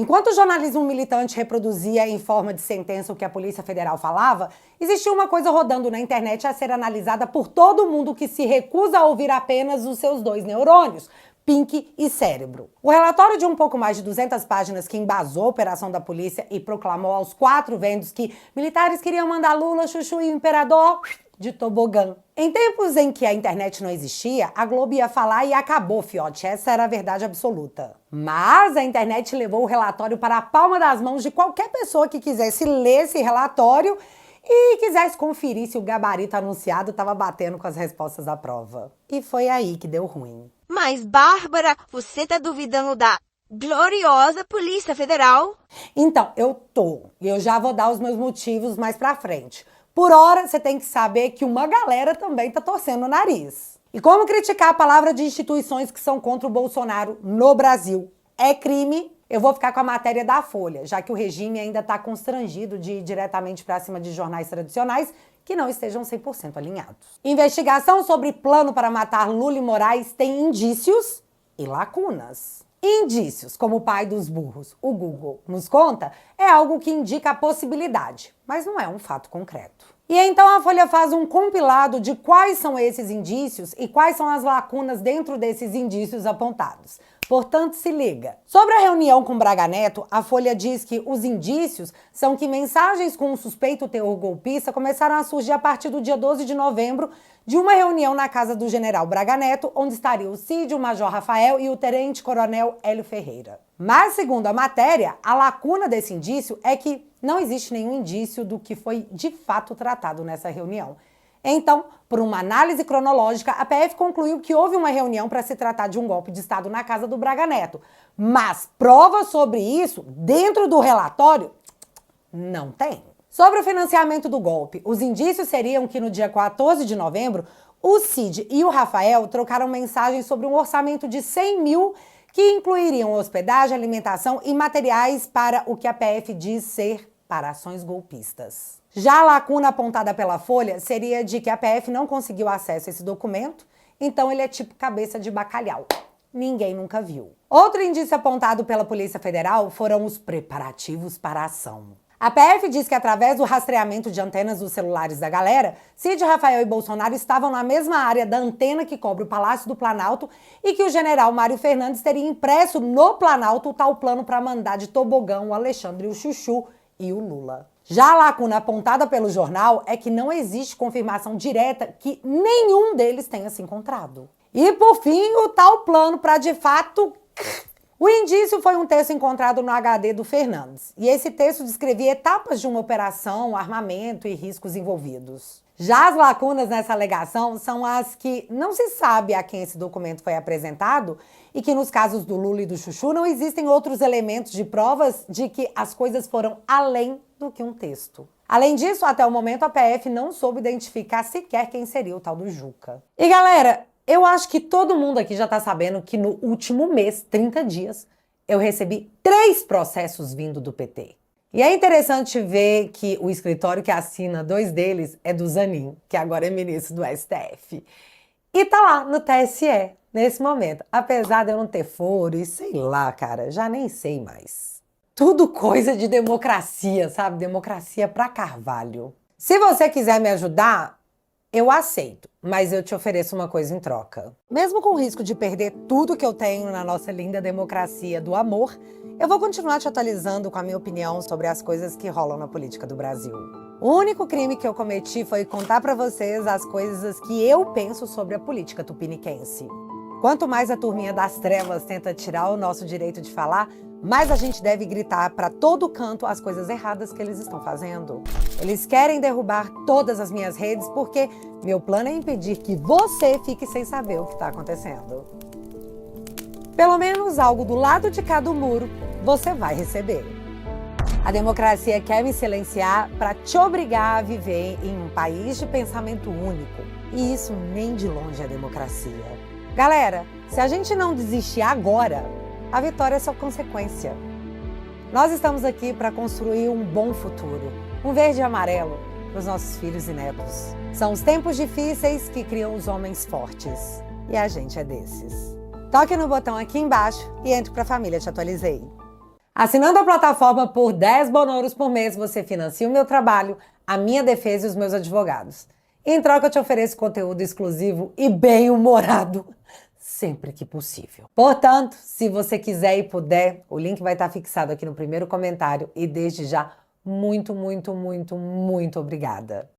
Enquanto o jornalismo militante reproduzia em forma de sentença o que a Polícia Federal falava, existia uma coisa rodando na internet a ser analisada por todo mundo que se recusa a ouvir apenas os seus dois neurônios, Pink e cérebro. O relatório de um pouco mais de 200 páginas que embasou a operação da polícia e proclamou aos quatro ventos que militares queriam mandar Lula, Chuchu e o imperador de tobogã. Em tempos em que a internet não existia, a Globo ia falar e acabou, fiote. Essa era a verdade absoluta. Mas a internet levou o relatório para a palma das mãos de qualquer pessoa que quisesse ler esse relatório e quisesse conferir se o gabarito anunciado estava batendo com as respostas da prova. E foi aí que deu ruim. Mas, Bárbara, você tá duvidando da gloriosa Polícia Federal? Então, eu tô. E eu já vou dar os meus motivos mais pra frente. Por hora, você tem que saber que uma galera também tá torcendo o nariz. E como criticar a palavra de instituições que são contra o Bolsonaro no Brasil é crime, eu vou ficar com a matéria da Folha, já que o regime ainda está constrangido de ir diretamente para cima de jornais tradicionais que não estejam 100% alinhados. Investigação sobre plano para matar Lula e Moraes tem indícios e lacunas. Indícios, como o pai dos burros, o Google, nos conta, é algo que indica a possibilidade, mas não é um fato concreto. E então a Folha faz um compilado de quais são esses indícios e quais são as lacunas dentro desses indícios apontados. Portanto, se liga. Sobre a reunião com Braga Neto, a Folha diz que os indícios são que mensagens com um suspeito teor golpista começaram a surgir a partir do dia 12 de novembro de uma reunião na casa do general Braga Neto, onde estaria o Cid, o Major Rafael e o tenente-coronel Hélio Ferreira. Mas, segundo a matéria, a lacuna desse indício é que não existe nenhum indício do que foi de fato tratado nessa reunião. Então, por uma análise cronológica, a PF concluiu que houve uma reunião para se tratar de um golpe de Estado na casa do Braga Neto. Mas prova sobre isso, dentro do relatório, não tem. Sobre o financiamento do golpe, os indícios seriam que no dia 14 de novembro, o Cid e o Rafael trocaram mensagens sobre um orçamento de 100 mil que incluiriam hospedagem, alimentação e materiais para o que a PF diz ser para ações golpistas. Já a lacuna apontada pela Folha seria de que a PF não conseguiu acesso a esse documento, então ele é tipo cabeça de bacalhau. Ninguém nunca viu. Outro indício apontado pela Polícia Federal foram os preparativos para a ação. A PF diz que através do rastreamento de antenas dos celulares da galera, Cid, Rafael e Bolsonaro estavam na mesma área da antena que cobre o Palácio do Planalto e que o general Mário Fernandes teria impresso no Planalto o tal plano para mandar de tobogão o Alexandre, o Chuchu e o Lula. Já a lacuna apontada pelo jornal é que não existe confirmação direta que nenhum deles tenha se encontrado. E por fim, o tal plano para de fato... O indício foi um texto encontrado no HD do Fernandes, e esse texto descrevia etapas de uma operação, armamento e riscos envolvidos. Já as lacunas nessa alegação são as que não se sabe a quem esse documento foi apresentado e que nos casos do Lula e do Chuchu não existem outros elementos de provas de que as coisas foram além do que um texto. Além disso, até o momento a PF não soube identificar sequer quem seria o tal do Juca. E galera, eu acho que todo mundo aqui já tá sabendo que no último mês, 30 dias, eu recebi 3 processos vindo do PT. E é interessante ver que o escritório que assina 2 deles é do Zanin, que agora é ministro do STF. E tá lá no TSE, nesse momento. Apesar de eu não ter foro e sei lá, cara, já nem sei mais. Tudo coisa de democracia, sabe? Democracia pra Carvalho. Se você quiser me ajudar, eu aceito, mas eu te ofereço uma coisa em troca. Mesmo com o risco de perder tudo que eu tenho na nossa linda democracia do amor, eu vou continuar te atualizando com a minha opinião sobre as coisas que rolam na política do Brasil. O único crime que eu cometi foi contar pra vocês as coisas que eu penso sobre a política tupiniquense. Quanto mais a turminha das trevas tenta tirar o nosso direito de falar, mais a gente deve gritar para todo canto as coisas erradas que eles estão fazendo. Eles querem derrubar todas as minhas redes porque meu plano é impedir que você fique sem saber o que está acontecendo. Pelo menos algo do lado de cá do muro você vai receber. A democracia quer me silenciar para te obrigar a viver em um país de pensamento único. E isso nem de longe é democracia. Galera, se a gente não desistir agora, a vitória é só consequência. Nós estamos aqui para construir um bom futuro, um verde e amarelo para os nossos filhos e netos. São os tempos difíceis que criam os homens fortes. E a gente é desses. Toque no botão aqui embaixo e entre para a família Te Atualizei. Assinando a plataforma por 10 bonouros por mês, você financia o meu trabalho, a minha defesa e os meus advogados. Em troca, eu te ofereço conteúdo exclusivo e bem-humorado, sempre que possível. Portanto, se você quiser e puder, o link vai estar fixado aqui no primeiro comentário e desde já, muito, muito, muito, muito obrigada.